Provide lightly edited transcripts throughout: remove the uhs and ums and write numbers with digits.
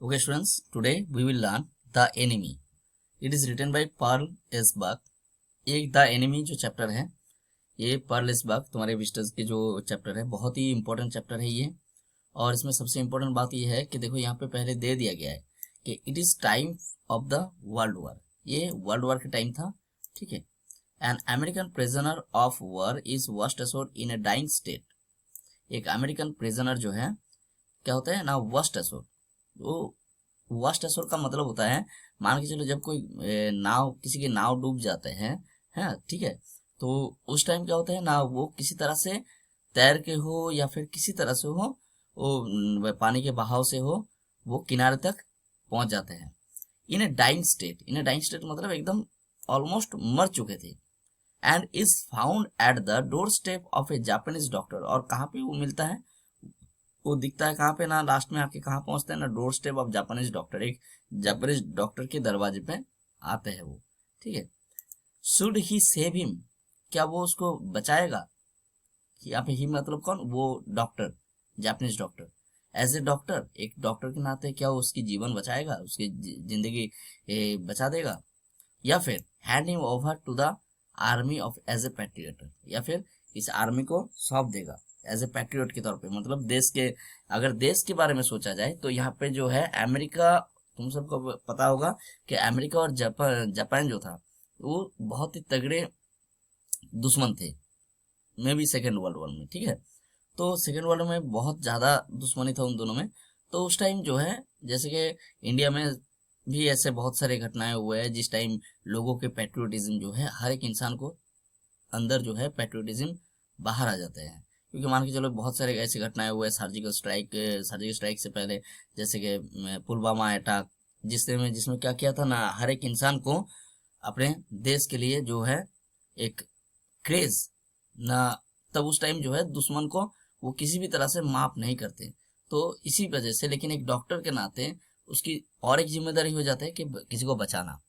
Okay, students, today we will learn The Enemy. It is written by Pearl S. Buck. एक the enemy जो chapter है, ये Pearl S बक तुम्हारे visitors के जो चैप्टर है, बहुत ही इंपॉर्टेंट चैप्टर है ये। और इसमें सबसे इंपॉर्टेंट बात ये है कि देखो यहाँ पे पहले दे दिया गया है कि it is time of the world war. ये वर्ल्ड वॉर का टाइम था, ठीक है। An American prisoner of war is washed ashore in a dying state. एक अमेरिकन प्रिजनर जो है क्या होता है ना, वॉस्ट एसोर्ड। वो वॉस्ट एसोर्ड का मतलब होता है, मान के चलो जब कोई नाव, किसी के नाव डूब जाते हैं, है ठीक है, तो उस टाइम क्या होता है ना, वो किसी तरह से तैर के हो या फिर किसी तरह से हो, वो पानी के बहाव से हो, वो किनारे तक पहुंच जाते हैं। In a dying state, in a dying state मतलब एकदम ऑलमोस्ट मर चुके थे। And is found at the door step of a Japanese doctor. और कहाँ पे वो मिलता है, वो दिखता है कहाँ पे ना, लास्ट में आके कहाँ पहुंचते हैं ना, door step of Japanese doctor. एक जापानीज डॉक्टर के दरवाजे पे आते हैं वो, ठीक है। शुड ही सेव हिम, क्या वो उसको बचाएगा? यहाँ पे ही मतलब कौन, वो doctor, Japanese doctor. As a doctor, एक डॉक्टर के नाते क्या वो उसकी जीवन बचाएगा, उसकी जिंदगी बचा देगा? या फिर hand him over to the army of as a patriot, या फिर इस आर्मी को सौंप देगा एज ए पैट्रियट के तौर पे। मतलब देश के, अगर देश के बारे में सोचा जाए तो यहाँ पे जो है अमेरिका, तुम सबको पता होगा कि अमेरिका और जापान जो था वो बहुत ही तगड़े दुश्मन थे, मे भी सेकेंड वर्ल्ड वॉर में, ठीक है। तो सेकेंड वर्ल्ड में बहुत ज्यादा दुश्मनी था उन दोनों में। तो उस टाइम जो है, जैसे कि इंडिया में भी ऐसे बहुत सारे घटनाएं हुए हैं जिस टाइम लोगों के पेट्रियोटिज्म जो है, हर एक इंसान को अंदर जो है पेट्रियोटिज्म बाहर आ जाते हैं। क्योंकि मान के चलो बहुत सारे ऐसी घटनाएं हुए, सर्जिकल स्ट्राइक से पहले, जैसे कि पुलवामा अटैक, जिसमें क्या किया था ना, हर एक इंसान को अपने देश के लिए जो है एक क्रेज ना, तब उस टाइम जो है दुश्मन को वो किसी भी तरह से माफ नहीं करते। तो इसी वजह से, लेकिन एक डॉक्टर के नाते उसकी और एक जिम्मेदारी हो जाता है कि किसी को बचाना।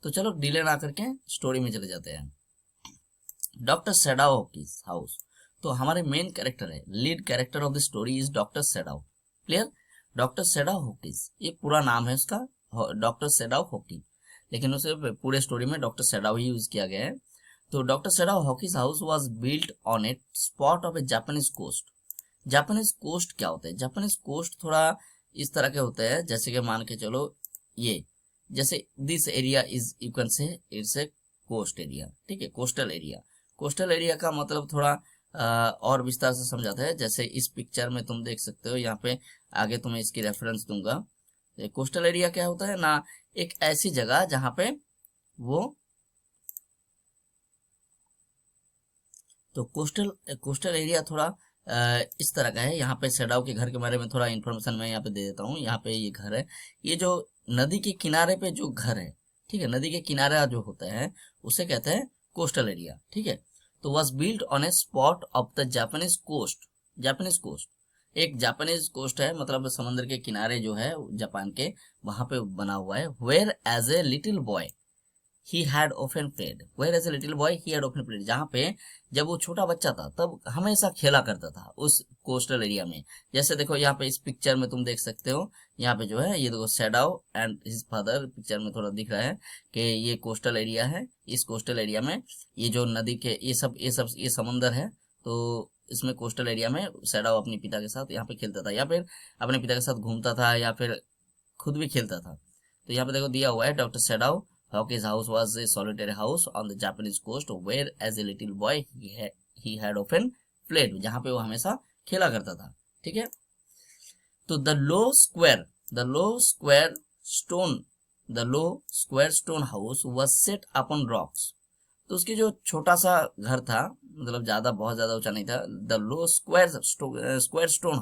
तो चलो डिले ना करके स्टोरी में चले जाते हैं। डॉक्टर सेडाओ की हाउस, तो हमारे मेन कैरेक्टर है, lead character of the story is doctor Sadao. Clear? Doctor Sadao Hawkins, ये पूरा नाम है उसका, डॉक्टर सेडाओ हॉकिंस, लेकिन उसे पूरे स्टोरी में डॉक्टर सेडाओ ही यूज किया गया है। तो doctor Sadao Hawkins house was built on a spot of a Japanese coast. Japanese coast क्या होता है? जापानीज कोस्ट थोड़ा इस तरह के होते हैं, जैसे कि मान के चलो ये, जैसे this area is, you can say it's a coast area, ठीक है, कोस्टल एरिया। कोस्टल एरिया का मतलब थोड़ा और विस्तार से समझाता है। जैसे इस पिक्चर में तुम देख सकते हो, यहाँ पे आगे तुम्हें इसकी रेफरेंस दूंगा। कोस्टल एरिया क्या होता है ना, एक ऐसी जगह जहां पे वो, तो कोस्टल एरिया थोड़ा इस तरह का है। यहाँ पे सेडाओ के घर के बारे में थोड़ा इन्फॉर्मेशन मैं यहाँ पे दे देता हूँ। यहाँ पे ये घर है, ये जो नदी के किनारे पे जो घर है, ठीक है, नदी के किनारा जो होता है उसे कहते हैं कोस्टल एरिया, ठीक है। तो was build on a spot of the Japanese coast. Japanese coast, एक जापानीज कोस्ट है, मतलब समुद्र के किनारे जो है जापान के, वहां पे बना हुआ है। Where as a little boy he had often played, where as a little boy he had often played, जहाँ पे जब वो छोटा बच्चा था तब हमेशा खेला करता था उस कोस्टल एरिया में। जैसे देखो यहाँ पे इस पिक्चर में तुम देख सकते हो, यहाँ पे जो है ये देखो सेडाओ एंड हिज फादर, पिक्चर में थोड़ा दिख रहा है कि ये कोस्टल एरिया है। इस कोस्टल एरिया में ये जो नदी के ये समुंदर है, तो इसमें कोस्टल एरिया में सेडाओ अपने पिता के साथ यहाँ पे खेलता था, या फिर अपने पिता के साथ घूमता था, या फिर खुद भी खेलता था। तो यहाँ पे देखो दिया हुआ है, doctor सेडाओ Hawkins house was a solitary house on the Japanese coast where as a little boy he had often played, जहाँ पे वो हमेशा खेला करता था, ठीक है। तो stone the low square stone house was set upon rocks। तो उसकी जो छोटा सा घर था, मतलब ज्यादा, बहुत ज्यादा ऊंचा नहीं था। The low square stone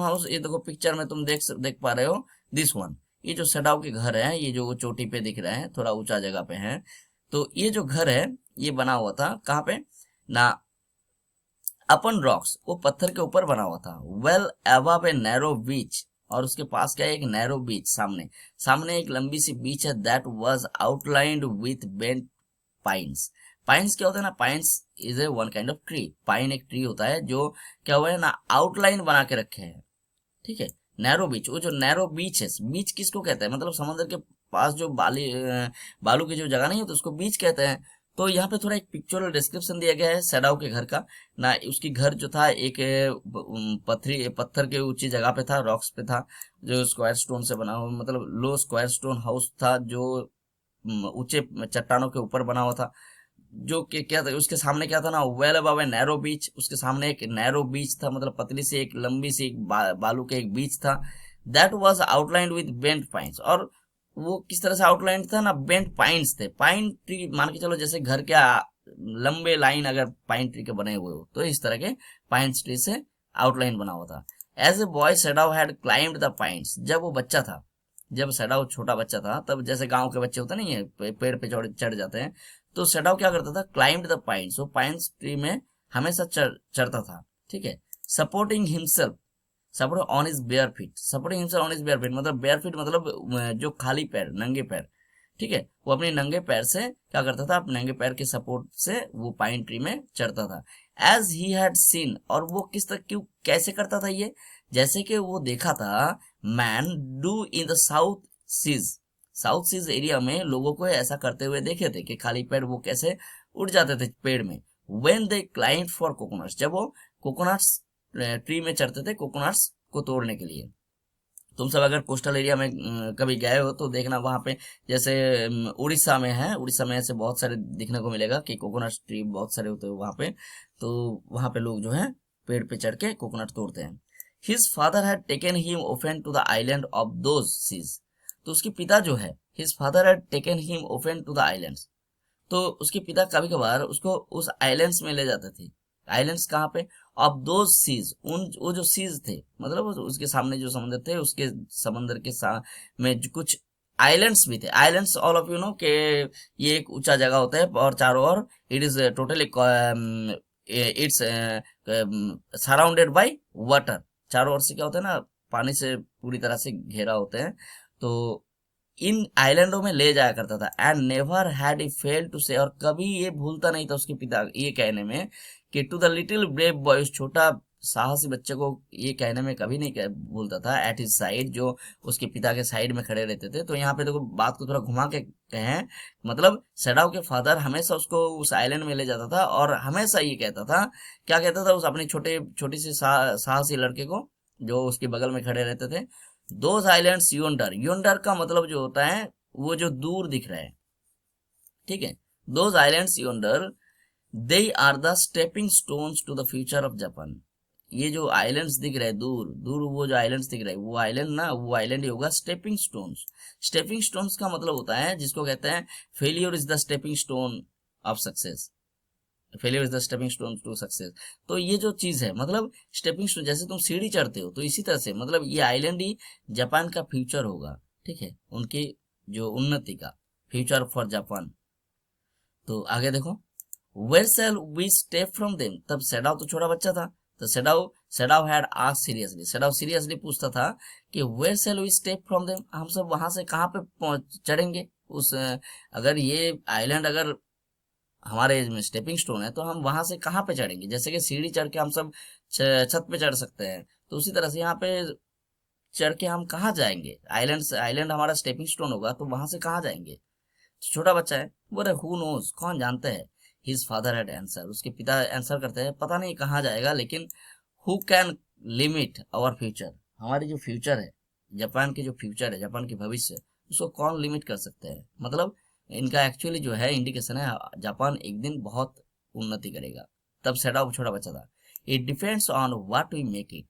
house, ये देखो पिक्चर में तुम देख पा रहे हो, दिस वन, ये जो सेडाओ के घर है, ये जो चोटी पे दिख रहे हैं, थोड़ा ऊंचा जगह पे हैं। तो ये जो घर है ये बना हुआ था कहाँ पे ना, अपन रॉक्स, वो पत्थर के ऊपर बना हुआ था। वेल अबव ए नैरो बीच, और उसके पास क्या है, एक नैरो बीच, सामने एक लंबी सी बीच है। That was outlined with bent pines. Pines क्या होता है ना, pines is a one kind of tree. Pine एक ट्री होता है जो क्या हुआ है ना, आउटलाइन बना के रखे हैं, ठीक है, नैरो बीच, वो जो नैरो बीच है, बीच किसको कहते हैं, मतलब समंदर के पास जो बालू की जो जगह नहीं है तो उसको बीच कहते हैं। तो यहाँ पे थोड़ा एक पिक्चरल डिस्क्रिप्शन दिया गया है सैडाव के घर का ना। उसकी घर जो था एक पत्थर के ऊंची जगह पे था, रॉक्स पे था, जो स्क्वायर स्टोन से बना हुआ, मतलब लो स्क्वायर स्टोन हाउस था, जो ऊंचे चट्टानों के ऊपर बना हुआ था। जो कि क्या था, उसके सामने क्या था ना, वेल अबव ए नैरो बीच, उसके सामने एक नैरो बीच था, मतलब पतली सी एक लंबी सी एक बालू के एक बीच था। That was outlined with bent pines, और वो किस तरह से आउटलाइंड था ना, बेंट पाइन्स थे, पाइन ट्री मान के चलो, जैसे घर के लंबे लाइन अगर पाइन ट्री के बने हुए हो तो इस तरह के पाइन ट्री से आउटलाइन बना हुआ था। As a boy Sadao had climbed the pines, जब वो बच्चा था, जब सैडाव छोटा बच्चा था, तब जैसे गांव के बच्चे होते नहीं है, पेड़ पे चढ़ जाते हैं, तो सैडाव क्या करता था, क्लाइम्ड द पाइन्स, वो पाइन्स ट्री में हमेशा चढ़ता था, ठीक है। Supporting himself, support on is bare feet, supporting himself on is bare feet, मतलब बेयर फीट मतलब जो खाली पैर, नंगे पैर, ठीक है। वो अपने नंगे पैर से क्या करता था, अपने नंगे पैर के सपोर्ट से वो पाइन ट्री में चढ़ता था। एज ही हैड सीन, और वो किस तरह, क्यों, कैसे करता था ये, जैसे कि वो देखा था man do in the South Seas, South Seas area में लोगों को ऐसा करते हुए देखे थे कि खाली पेड़ वो कैसे उड़ जाते थे पेड़ में। When they climb for coconuts, जब वो कोकोनट्स ट्री में चढ़ते थे कोकोनट्स को तोड़ने के लिए। तुम सब अगर कोस्टल एरिया में कभी गए हो तो देखना, वहां पे जैसे उड़ीसा में है, उड़ीसा में ऐसे बहुत सारे दिखने को मिलेगा कि कोकोनट ट्री बहुत सारे होते हैं वहां पे। तो वहां पे लोग जो है पेड़ पे चढ़ के कोकोनट तोड़ते हैं। His father had taken him often to the island of those seas, तो उसके पिता जो है, his father had taken him often to the islands, तो उसके पिता कभी कभार उसको उस आइलैंड्स में ले जाते थे। आइलैंड्स कहाँ पे, ऑफ दोज सीज, उन वो जो सीज थे, मतलब उसके सामने जो समुद्र थे, उसके समंदर के में कुछ आइलैंड्स भी थे। Islands all of you know के ये एक ऊंचा जगह होता है और चारों ओर it is totally it's surrounded by water, चारों ओर से क्या होता है ना, पानी से पूरी तरह से घेरा होते हैं। तो इन आइलैंडों में ले जाया करता था। And never had he fail to say, और कभी ये भूलता नहीं था उसके पिता ये कहने में कि to the little brave boy, उस छोटा साहसी बच्चे को ये कहने में कभी नहीं भूलता था, एट हिज साइड, जो उसके पिता के साइड में खड़े रहते थे। तो यहाँ पे देखो बात को थोड़ा घुमा के कहें, मतलब सैडाव के फादर हमेशा उसको उस आइलैंड में ले जाता था और हमेशा ये कहता था, क्या कहता था, उस अपनी छोटी सी साहसी लड़के को जो उसके बगल में खड़े रहते थे, दोज आइलैंड्स योंडर, योंडर का मतलब जो होता है वो जो दूर दिख रहा है, ठीक है। Those islands yonder they are the stepping stones to the future of Japan, ये जो आइलैंड्स दिख रहे हैं दूर दूर, वो जो आइलैंड्स दिख रहे हैं वो आइलैंड ना, वो आइलैंड ही होगा स्टेपिंग स्टोन्स। स्टेपिंग स्टोन्स का मतलब होता है जिसको कहते हैं failure is the stepping stone of success, failure is the stepping stone to success. तो ये जो चीज है, मतलब स्टेपिंग स्टोन, जैसे तुम सीढ़ी चढ़ते हो तो इसी तरह से, मतलब ये आइलैंड ही जापान का फ्यूचर होगा, ठीक है, उनकी जो उन्नति का फ्यूचर फॉर जापान। तो आगे देखो, where shall we step from them, तब सैडाव तो छोटा बच्चा था, तो Sadao had asked seriously, Sadao seriously पूछता था कि where shall we step from them, हम सब वहां से कहाँ पे चढ़ेंगे उस, अगर ये आइलैंड अगर हमारे एज में स्टेपिंग स्टोन है तो हम वहां से कहाँ पे चढ़ेंगे, जैसे कि सीढ़ी चढ़ के हम सब छत पे चढ़ सकते हैं, तो उसी तरह से यहाँ पे चढ़ के हम कहाँ जाएंगे, आइलैंड से, आइलैंड हमारा स्टेपिंग स्टोन होगा तो वहां से कहाँ जाएंगे। तो छोटा बच्चा है, बोले हु नोज, कौन जानता है। हिज फादर हैड आंसर, उसके पिता आंसर करते हैं, पता नहीं कहाँ जाएगा, लेकिन who can limit our future, हमारी जो फ्यूचर है, जापान की जो फ्यूचर है, जापान की भविष्य, उसको कौन लिमिट कर सकते हैं। मतलब इनका एक्चुअली जो है इंडिकेशन है जापान एक दिन बहुत उन्नति करेगा। तब सैडाव छोटा बच्चा था। It depends on what we make it,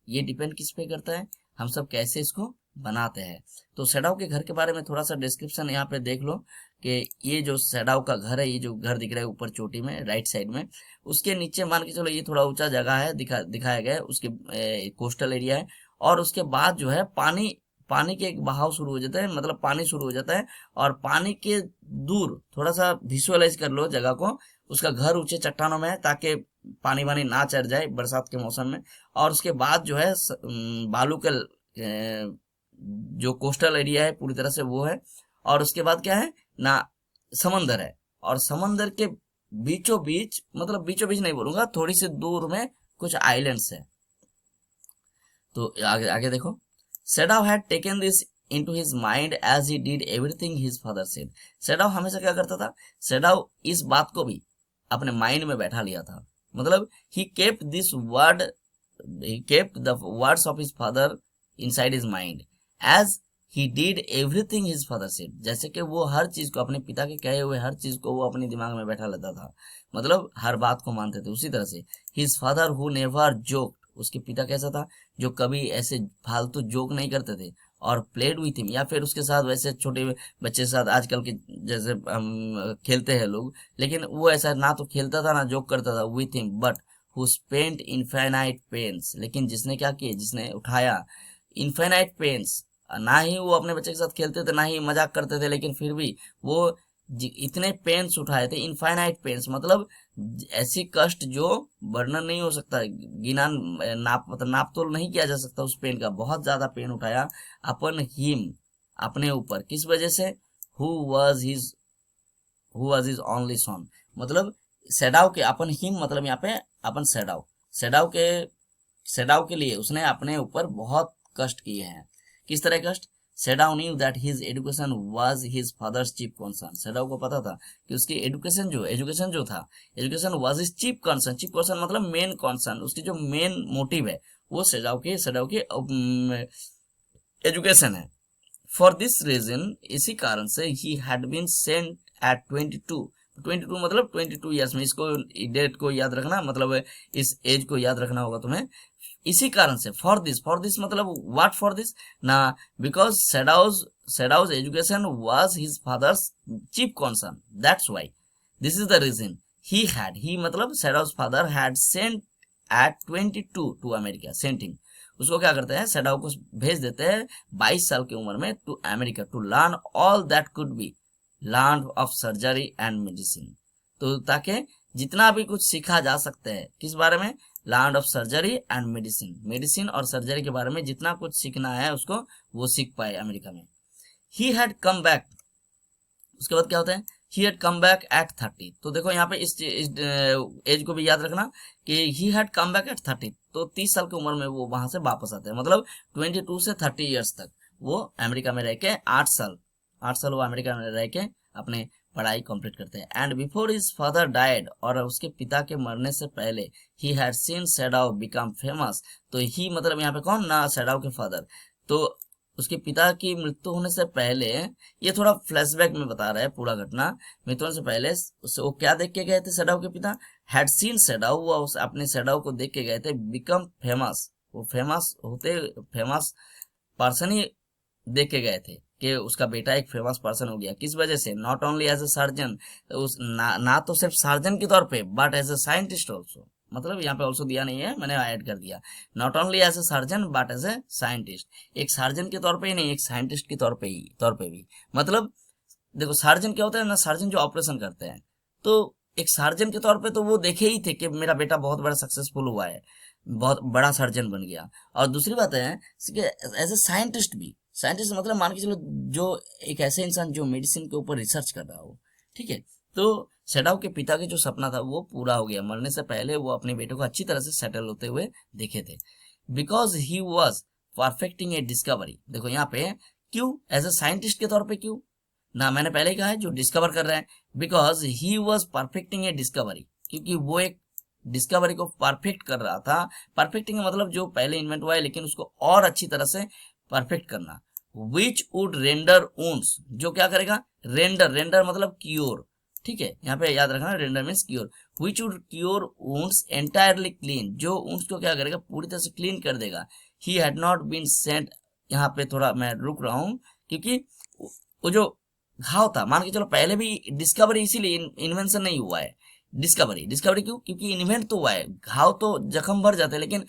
ये डिपेंड किस पे करता है, हम सब कैसे इसको बनाते हैं। तो सैडाव के घर के बारे में थोड़ा सा डिस्क्रिप्शन यहाँ पे देख लो कि ये जो सैडाव का घर है, ये जो घर दिख रहा है ऊपर चोटी में राइट साइड में, उसके नीचे मान के चलो ये थोड़ा ऊंचा जगह है, दिखाया गया है, उसके कोस्टल एरिया है, और उसके बाद जो है पानी के एक बहाव शुरू हो जाता है, मतलब पानी शुरू हो जाता है, और पानी के दूर थोड़ा सा विजुअलाइज कर लो जगह को, उसका घर ऊंचे चट्टानों में है ताकि पानी वानी ना चढ़ जाए बरसात के मौसम में। और उसके बाद जो है बालू के जो कोस्टल एरिया है पूरी तरह से वो है, और उसके बाद क्या है ना, समंदर है, और समंदर के बीचों बीच, मतलब बीचों बीच नहीं बोलूंगा, थोड़ी सी दूर में कुछ आइलैंड्स है। तो आगे आगे देखो, Sadao had taken this into his mind as he did everything his father said. सेडाव हमेशा क्या करता था, सेडाव इस बात को भी अपने माइंड में बैठा लिया था, मतलब he kept the words of his father inside his mind as he did everything his father said. जैसे कि वो हर चीज को, अपने पिता के कहे हुए हर चीज को वो अपने दिमाग में बैठा लेता था, मतलब हर बात को मानते थे। उसी तरह से his father who never joked, उसके पिता कैसा था, जो कभी ऐसे फालतू जोक नहीं करते थे, और प्लेड विथ हिम, या फिर उसके साथ वैसे छोटे बच्चे के साथ आजकल के जैसे हम खेलते हैं लोग, लेकिन वो ऐसा ना तो खेलता था ना जोक करता था with him, but who spent infinite pains, लेकिन जिसने क्या किया, जिसने उठाया इनफाइनाइट पेन्स, ना ही वो अपने बच्चे के साथ खेलते थे ना ही मजाक करते थे, लेकिन फिर भी वो इतने पेन्स उठाए थे, इनफाइनाइट पेन्स मतलब ऐसी कष्ट जो वर्णन नहीं हो सकता, गिना नाप मतलब नाप तोल नहीं किया जा सकता उस पेन का, बहुत ज्यादा पेन उठाया अपन हिम, अपने ऊपर, किस वजह से, who was his only son, मतलब सेडाव के, अपन हिम मतलब यहाँ पे अपन सेडाव के लिए उसने अपने ऊपर बहुत कष्ट किए हैं। किस तरह कष्ट, Sadao knew that his education was his father's chief concern, Sadao को पता था कि उसकी एजुकेशन जो था, education was his chief concern मतलब मेन कंसर्न, उसकी जो मेन मोटिव है वो सेडाव के एजुकेशन है। फॉर दिस रीजन, इसी कारण से he had been sent at 22 मतलब 22 ईयर्स में, इसको डेट को याद रखना, मतलब इस एज को याद रखना होगा तुम्हें। इसी कारण से फॉर दिस मतलब व्हाट फॉर दिस ना, because Sadao's education was his father's chief concern, that's why, this is the reason he मतलब Sadao's father had sent at 22 to America, sending, उसको क्या करते हैं, सेडाउ को भेज देते हैं 22 साल की उम्र में to America, to learn all that could be learn of surgery and medicine, तो ताकि जितना भी कुछ सीखा जा सकता है किस बारे में, learn of surgery and medicine और सर्जरी के बारे में जितना कुछ सीखना है उसको वो सीख पाए अमेरिका में। ही हैड कम बैक, उसके बाद क्या होता है, he had come back at 30, तो देखो यहाँ पे इस एज को भी याद रखना कि he had come back at 30, तो 30 साल की उम्र में वो वहां से वापस आते हैं, मतलब 22 से 30 ईयर्स तक वो अमेरिका में रह के 8 साल वो अमेरिका में रह के अपने पढ़ाई कंप्लीट करते हैं। And before his father died, और उसके पिता के मरने से पहले, ही had seen shadow become famous, तो ही मतलब यहाँ पे कौन ना, सेडाव के फादर, तो उसके पिता की मृत्यु होने से पहले, ये थोड़ा फ्लैशबैक में बता रहा है पूरा घटना, मृत्यु होने से पहले उससे वो क्या देख के गए थे, सेडाव के पिता हैड सीन सेडाव, वो अपने सेडाव को देख के गए थे, बिकम फेमस, वो फेमस पर्सन ही देख के गए थे कि उसका बेटा एक फेमस पर्सन हो गया, किस वजह से, not only as a surgeon, ना तो सिर्फ सर्जन के तौर पे, but as a scientist also, मतलब यहाँ पे ऑल्सो दिया नहीं है, मैंने ऐड कर दिया, not only as a surgeon but as a scientist, एक सर्जन के तौर पे ही नहीं, एक साइंटिस्ट के तौर पे भी, मतलब देखो सर्जन क्या होता है ना, सर्जन जो ऑपरेशन करते हैं, तो एक सर्जन के तौर पे तो वो देखे ही थे कि मेरा बेटा बहुत बड़ा सक्सेसफुल हुआ है, बहुत बड़ा सर्जन बन गया, और दूसरी बात है कि एज ए साइंटिस्ट भी, साइंटिस्ट मतलब मान के चलो जो एक ऐसे इंसान जो मेडिसिन के ऊपर रिसर्च कर रहा हो, ठीक है, तो सेडाव के पिता के जो सपना था वो पूरा हो गया, मरने से पहले वो अपने बेटे को अच्छी तरह से सेटल होते हुए देखे थे, because he was perfecting A discovery, देखो यहाँ पे क्यों, एज ए साइंटिस्ट के तौर पे क्यों ना, मैंने पहले ही कहा है जो डिस्कवर कर रहे हैं, because he was perfecting A discovery, क्योंकि वो एक डिस्कवरी को परफेक्ट कर रहा था, परफेक्टिंग मतलब जो पहले इन्वेंट हुआ है लेकिन उसको और अच्छी तरह से परफेक्ट करना, विच वुड रेंडर वुंड्स, जो क्या करेगा, रेंडर मतलब क्योर, ठीक है, यहाँ पे याद रखना render means cure, which would cure wounds entirely clean, जो वुंड्स को क्या करेगा, पूरी तरह से क्लीन कर देगा। He had not been sent, यहाँ पे थोड़ा मैं रुक रहा हूँ क्योंकि वो जो घाव था, मान के चलो पहले भी डिस्कवरी, इसीलिए इन्वेंशन नहीं हुआ है, डिस्कवरी क्यों, क्योंकि इन्वेंट तो हुआ है, घाव तो जख्म भर जाते हैं लेकिन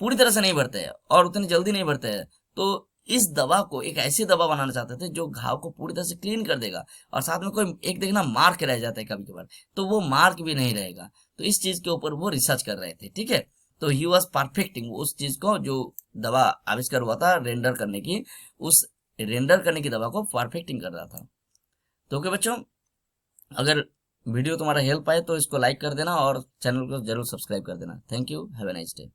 पूरी तरह से नहीं भरते हैं और उतनी जल्दी नहीं भरते हैं, तो इस दवा को एक ऐसी दवा बनाना चाहते थे जो घाव को पूरी तरह से क्लीन कर देगा, और साथ में कोई एक देखना मार्क रह जाता है कभी कभार, तो वो मार्क भी नहीं रहेगा, तो इस चीज के ऊपर वो रिसर्च कर रहे थे, ठीक है, तो ही वॉज परफेक्टिंग, उस चीज को जो दवा आविष्कार हुआ था रेंडर करने की, उस रेंडर करने की दवा को परफेक्टिंग कर रहा था। तो ओके बच्चों, अगर वीडियो तुम्हारा हेल्प आए तो इसको लाइक कर देना और चैनल को जरूर सब्सक्राइब कर देना। Thank you, have a nice day.